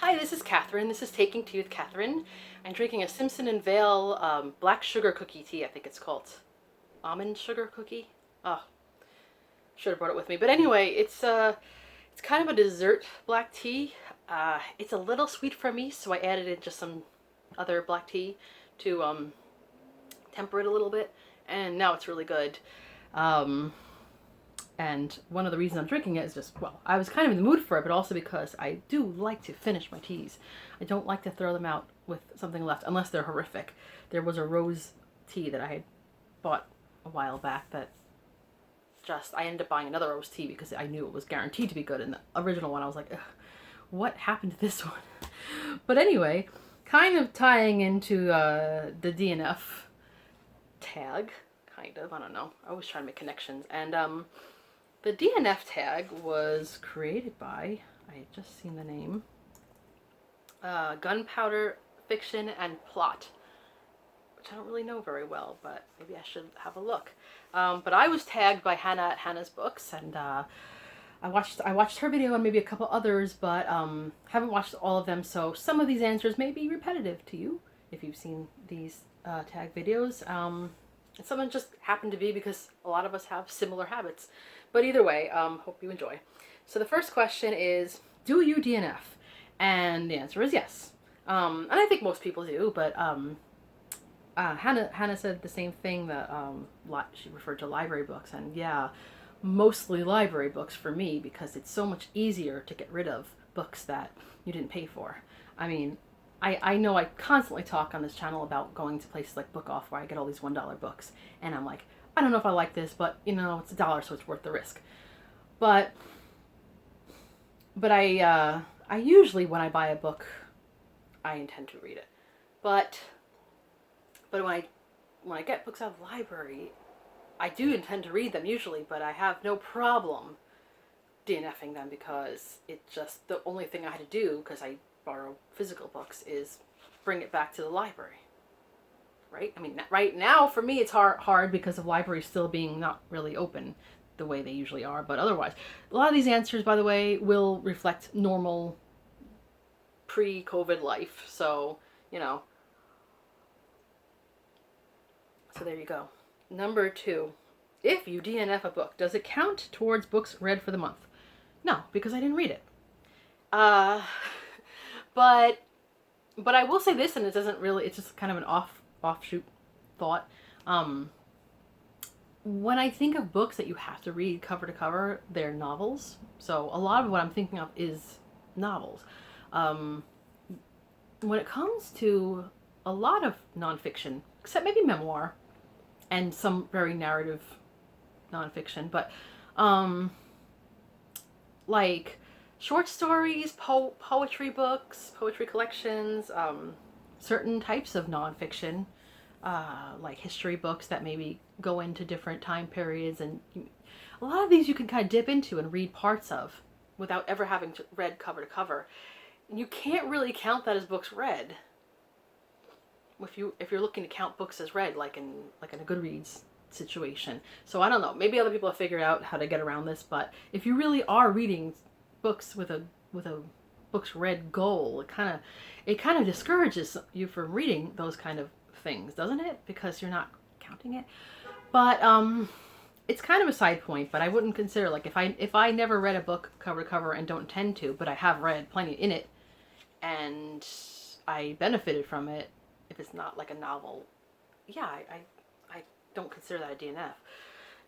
Hi, this is Catherine. This is Taking Tea with Catherine. I'm drinking a Simpson and Vale black sugar cookie tea, I think it's called. Almond sugar cookie? Oh, should have brought it with me. But anyway, it's kind of a dessert black tea. It's a little sweet for me, so I added in just some other black tea to temper it a little bit. And now it's really good. And one of the reasons I'm drinking it is just, well, I was kind of in the mood for it, but also because I do like to finish my teas. I don't like to throw them out with something left, unless they're horrific. There was a rose tea that I had bought a while back that I ended up buying another rose tea because I knew it was guaranteed to be good. And the original one, I was like, ugh, what happened to this one? But anyway, kind of tying into the DNF tag, kind of, I don't know. I always try to make connections. And the DNF tag was created by, I had just seen the name, Gunpowder Fiction and Plot, which I don't really know very well, but maybe I should have a look. But I was tagged by Hannah at Hannah's Books, and I watched her video and maybe a couple others, but haven't watched all of them, so some of these answers may be repetitive to you if you've seen these tag videos. And some just happened to be because a lot of us have similar habits. But either way, hope you enjoy. So the first question is, do you DNF? And the answer is yes. And I think most people do, but Hannah said the same thing, that she referred to library books, and yeah, mostly library books for me, because it's so much easier to get rid of books that you didn't pay for. I mean, I know I constantly talk on this channel about going to places like Book Off where I get all these $1 books, and I'm like, I don't know if I like this, but you know, it's $1, so it's worth the risk. But I usually, when I buy a book, I intend to read it. But when I get books out of the library, I do intend to read them usually, but I have no problem DNFing them, because it's just the only thing I had to do, because I borrow physical books, is bring it back to the library. Right? I mean, right now for me it's hard because of libraries still being not really open the way they usually are, but otherwise, a lot of these answers, by the way, will reflect normal pre-COVID life, so, you know. So there you go. Number 2, if you DNF a book, does it count towards books read for the month? No, because I didn't read it. But I will say this, and it doesn't really, it's just kind of an offshoot thought. When I think of books that you have to read cover to cover, they're novels. So a lot of what I'm thinking of is novels. When it comes to a lot of nonfiction, except maybe memoir and some very narrative nonfiction, but like short stories, poetry books, poetry collections, certain types of nonfiction, like history books that maybe go into different time periods, and a lot of these you can kind of dip into and read parts of without ever having to read cover to cover. You can't really count that as books read if you're looking to count books as read, like in a Goodreads situation. So I don't know, maybe other people have figured out how to get around this, but if you really are reading books with a books read goal, it kind of discourages you from reading those kind of things, doesn't it? Because you're not counting it. But it's kind of a side point, but I wouldn't consider, like, if I never read a book cover to cover and don't intend to, but I have read plenty in it and I benefited from it, if it's not like a novel, yeah, I don't consider that a DNF.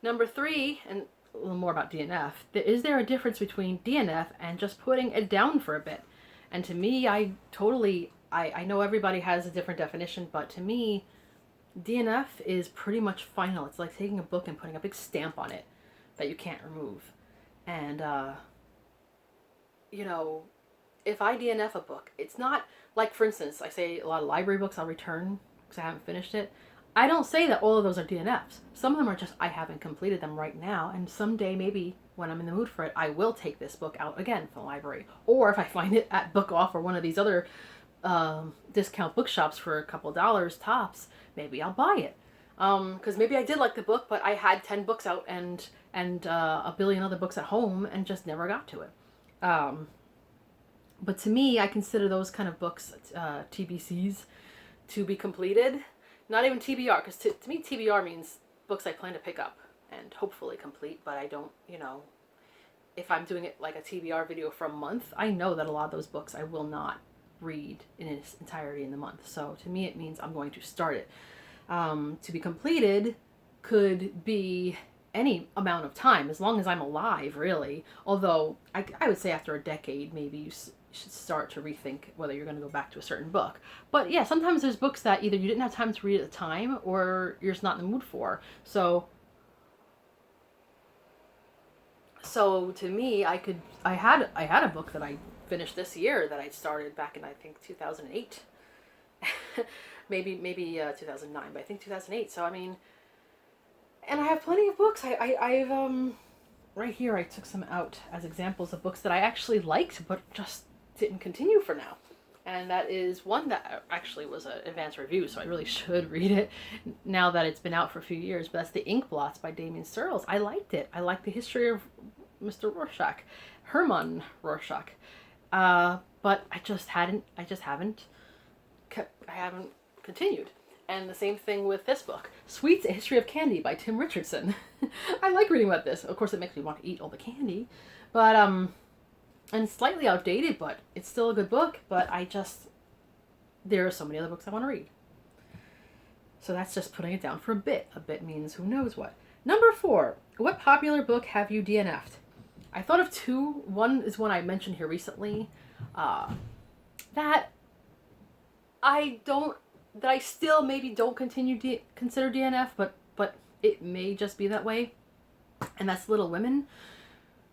Number 3, and a little more about DNF, is there a difference between DNF and just putting it down for a bit? And to me, I know everybody has a different definition, but to me, DNF is pretty much final. It's like taking a book and putting a big stamp on it that you can't remove. And, you know, if I DNF a book, it's not, like, for instance, I say a lot of library books I'll return because I haven't finished it. I don't say that all of those are DNFs. Some of them are just, I haven't completed them right now, and someday, maybe when I'm in the mood for it, I will take this book out again from the library. Or if I find it at Book Off or one of these other discount bookshops for a couple dollars tops, maybe I'll buy it. Because maybe I did like the book, but I had 10 books out and a billion other books at home and just never got to it. But to me, I consider those kind of books, TBCs, to be completed. Not even TBR, because to me TBR means books I plan to pick up and hopefully complete, but I don't, if I'm doing it like a TBR video for a month, I know that a lot of those books I will not read in its entirety in the month. So to me, it means I'm going to start it. To be completed could be any amount of time, as long as I'm alive, really. Although I would say after a decade, maybe you should start to rethink whether you're going to go back to a certain book. But yeah, sometimes there's books that either you didn't have time to read at the time or you're just not in the mood for. So to me, I had a book that I finished this year that I started back in, I think, 2008. maybe 2009, but I think 2008. So I mean, and I have plenty of books. I've right here I took some out as examples of books that I actually liked but just didn't continue for now. And that is one that actually was an advanced review, so I really should read it now that it's been out for a few years. But that's The Ink Blots by Damien Searles. I liked it. I liked the history of Mr. Rorschach, Herman Rorschach. But I haven't continued. And the same thing with this book, Sweets, A History of Candy by Tim Richardson. I like reading about this. Of course, it makes me want to eat all the candy. But, and it's slightly outdated, but it's still a good book. But there are so many other books I want to read. So that's just putting it down for a bit. A bit means who knows what. Number 4, what popular book have you DNF'd? I thought of 2. One is one I mentioned here recently. That I still maybe don't consider DNF, but it may just be that way. And that's Little Women.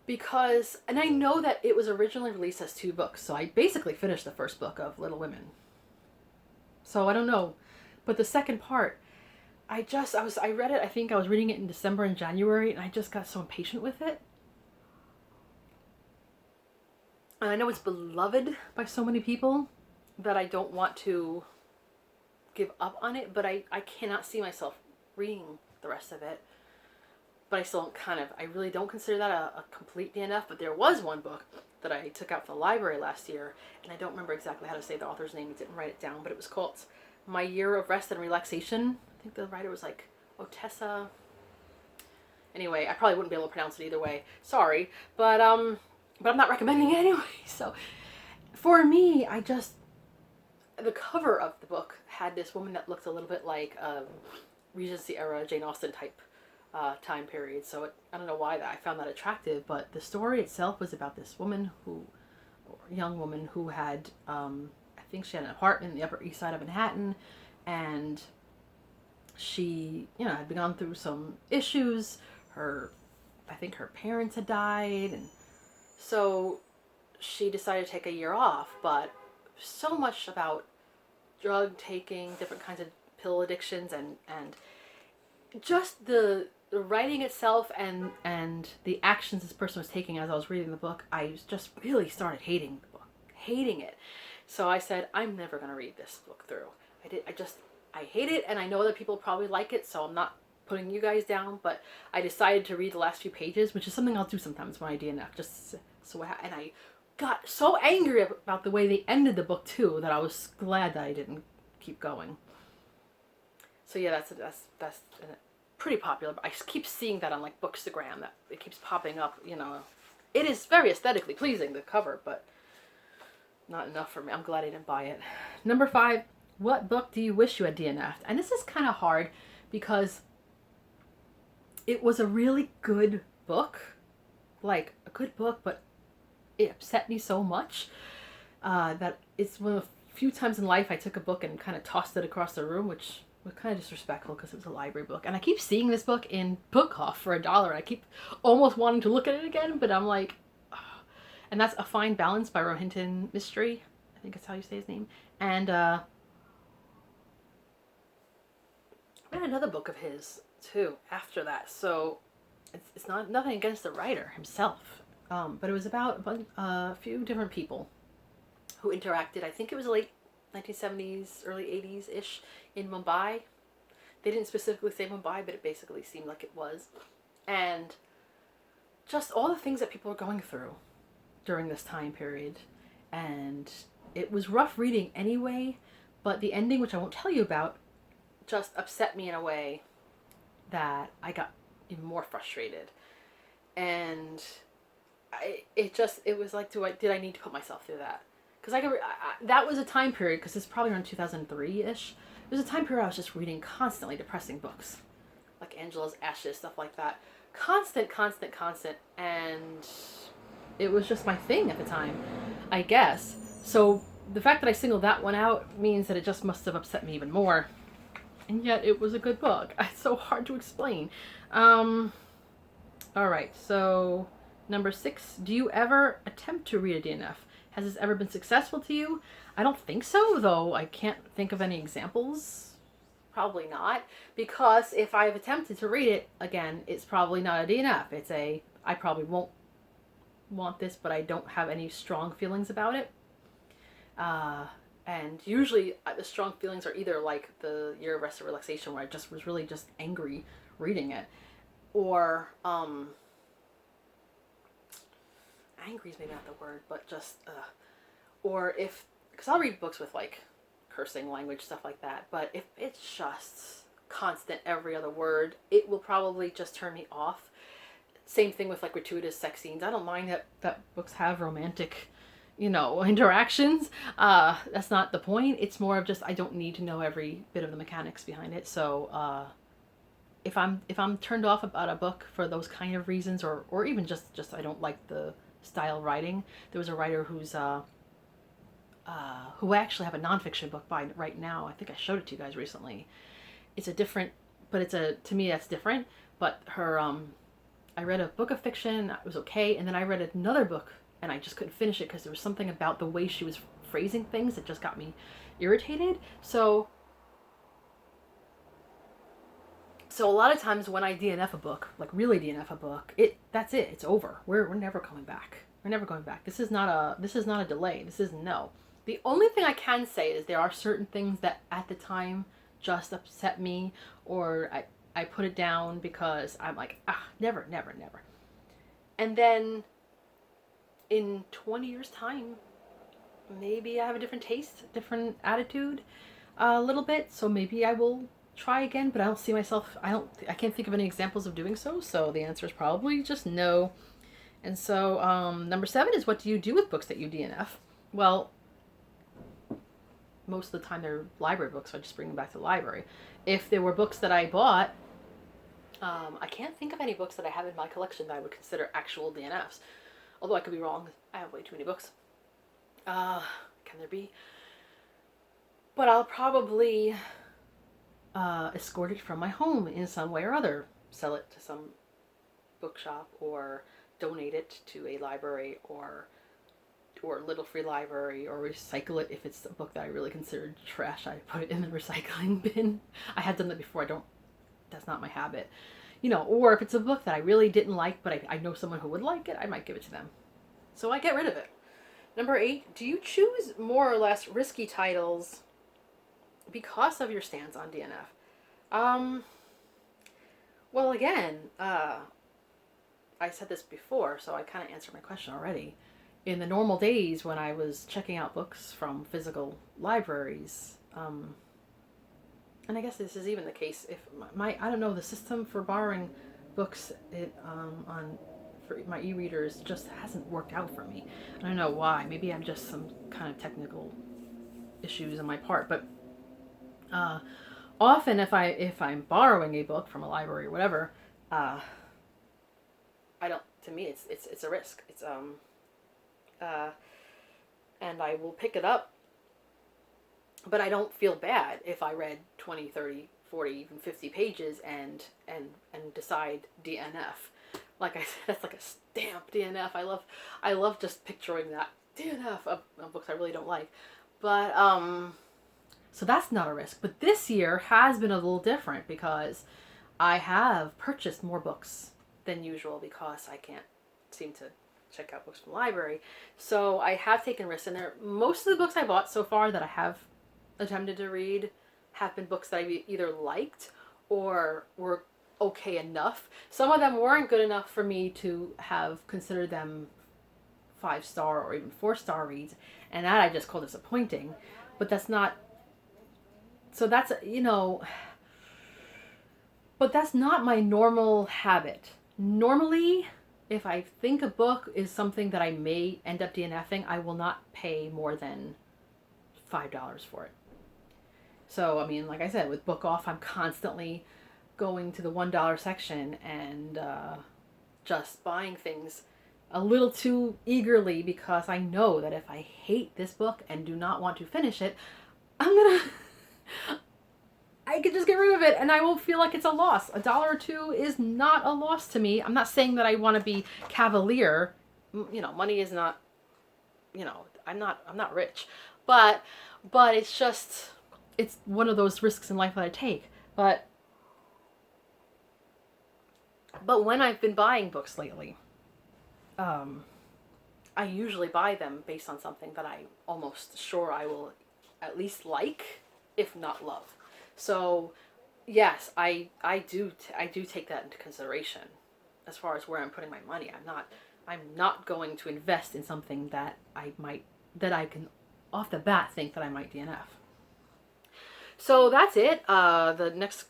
And I know that it was originally released as 2 books, so I basically finished the first book of Little Women. So I don't know. But the second part, I read it, I think I was reading it in December and January, and I just got so impatient with it. And I know it's beloved by so many people that I don't want to give up on it, but I cannot see myself reading the rest of it. But I still I really don't consider that a complete DNF, but there was one book that I took out from the library last year, and I don't remember exactly how to say the author's name. I didn't write it down, but it was called My Year of Rest and Relaxation. I think the writer was like Otessa. Anyway, I probably wouldn't be able to pronounce it either way. Sorry, but I'm not recommending it anyway. So for me, the cover of the book had this woman that looked a little bit like Regency era Jane Austen type time period. So I don't know why I found that attractive, but the story itself was about this young woman who had, I think she had an apartment in the Upper East Side of Manhattan, and she, had gone through some issues. I think her parents had died, and so she decided to take a year off, but so much about drug taking, different kinds of pill addictions, and just the writing itself and the actions this person was taking as I was reading the book, I just really started hating the book, hating it. So I said, I'm never going to read this book through. I hate it, and I know other people probably like it, so I'm not putting you guys down, but I decided to read the last few pages, which is something I'll do sometimes when I DNF, and I got so angry about the way they ended the book too that I was glad that I didn't keep going. So yeah, that's pretty popular, but I keep seeing that on like Bookstagram, that it keeps popping up. It is very aesthetically pleasing, the cover, but not enough for me. I'm glad I didn't buy it. Number 5, what book do you wish you had DNF'd? And this is kind of hard because it was a really good book, but it upset me so much that it's one of the few times in life I took a book and kind of tossed it across the room, which was kind of disrespectful because it was a library book. And I keep seeing this book in Book Off for $1. I keep almost wanting to look at it again, but I'm like, ugh. And that's A Fine Balance by Rohinton Mistry. I think that's how you say his name. And I read another book of his too after that. So it's nothing against the writer himself. But it was about a few different people who interacted. I think it was late 1970s, early 80s-ish in Mumbai. They didn't specifically say Mumbai, but it basically seemed like it was. And just all the things that people were going through during this time period. and it was rough reading anyway, but the ending, which I won't tell you about, just upset me in a way that I got even more frustrated. And it was like, did I need to put myself through that? Because that was a time period, because it's probably around 2003-ish. It was a time period I was just reading constantly depressing books, like Angela's Ashes, stuff like that. Constant, and it was just my thing at the time, I guess. So the fact that I singled that one out means that it just must have upset me even more. And yet it was a good book. It's so hard to explain. All right, so number 6, do you ever attempt to read a DNF? Has this ever been successful to you? I don't think so, though I can't think of any examples. Probably not, because if I've attempted to read it, again, it's probably not a DNF. I probably won't want this, but I don't have any strong feelings about it. And usually the strong feelings are either like the Year of Rest and Relaxation, where I just was really just angry reading it, or angry is maybe not the word, but just or because I'll read books with like cursing language, stuff like that, but if it's just constant every other word, it will probably just turn me off. Same thing with like gratuitous sex scenes. I don't mind that books have romantic, interactions. That's not the point. It's more of just, I don't need to know every bit of the mechanics behind it. So if I'm turned off about a book for those kind of reasons, or even just I don't like the style of writing. There was a writer who I actually have a nonfiction book by right now. I think I showed it to you guys recently. It's a different, but to me that's different. But her, I read a book of fiction, it was okay, and then I read another book, and I just couldn't finish it because there was something about the way she was phrasing things that just got me irritated. So a lot of times when I DNF a book, like really DNF a book, that's it. It's over. We're never coming back. We're never going back. This is not a delay. This is no. The only thing I can say is there are certain things that at the time just upset me, or I put it down because I'm like, never. And then in 20 years time, maybe I have a different taste, different attitude a little bit. So maybe I will try again, but I don't see myself, I can't think of any examples of doing so. So the answer is probably just no. And so number 7 is, what do you do with books that you DNF? Well, most of the time they're library books, so I just bring them back to the library. If there were books that I bought, I can't think of any books that I have in my collection that I would consider actual DNFs. Although I could be wrong. I have way too many books. Can there be? But I'll probably escort it from my home in some way or other. Sell it to some bookshop, or donate it to a library, or Little Free Library, or recycle it. If it's a book that I really considered trash, I put it in the recycling bin. I had done that before. That's not my habit. Or if it's a book that I really didn't like, but I know someone who would like it, I might give it to them. So I get rid of it. Number 8, do you choose more or less risky titles because of your stance on DNF? Well, again, I said this before, so I kind of answered my question already. In the normal days when I was checking out books from physical libraries, and I guess this is even the case if I don't know, the system for borrowing books for my e-readers just hasn't worked out for me. I don't know why. Maybe I'm just some kind of technical issues on my part, but often if I'm borrowing a book from a library or whatever, to me it's a risk. It's and I will pick it up, but I don't feel bad if I read 20, 30, 40, even 50 pages and decide DNF. Like I said, that's like a stamp DNF. I love just picturing that DNF of books I really don't like. But so that's not a risk. But this year has been a little different because I have purchased more books than usual because I can't seem to check out books from the library. So I have taken risks, and most of the books I bought so far that I have attempted to read have been books that I either liked or were okay enough. Some of them weren't good enough for me to have considered them 5-star or even 4-star reads, And that I just call disappointing. But that's not, so that's, you know, but that's not my normal habit. Normally, if I think a book is something that I may end up DNFing, I will not pay more than $5 for it. So, I mean, like I said, with Book Off, I'm constantly going to the $1 section and just buying things a little too eagerly because I know that if I hate this book and do not want to finish it, I could just get rid of it and I won't feel like it's a loss. $1 or $2 is not a loss to me. I'm not saying that I want to be cavalier. You know, money is not, you know, I'm not rich, but it's just, it's one of those risks in life that I take. But when I've been buying books lately, I usually buy them based on something that I'm almost sure I will at least like, if not love. So, yes, I do take that into consideration as far as where I'm putting my money. I'm not going to invest in something that I can off the bat think that I might DNF. So that's it. The next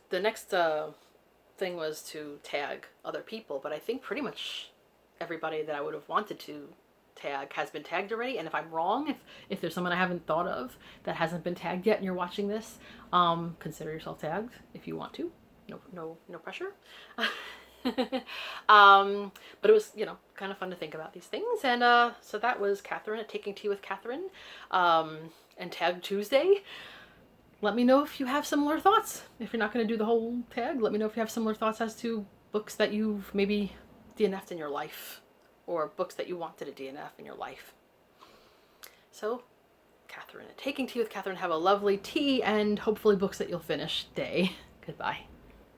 thing was to tag other people, but I think pretty much everybody that I would have wanted to tag has been tagged already. And if I'm wrong, if there's someone I haven't thought of that hasn't been tagged yet and you're watching this, consider yourself tagged if you want to. No pressure. But it was, you know, kind of fun to think about these things. And so that was Catherine at Taking Tea with Catherine, and Tag Tuesday. Let me know if you have similar thoughts. If you're not going to do the whole tag, let me know if you have similar thoughts as to books that you've maybe DNF'd in your life, or books that you wanted to DNF in your life. So, Catherine at Taking Tea with Catherine, have a lovely tea and hopefully books that you'll finish day. Goodbye.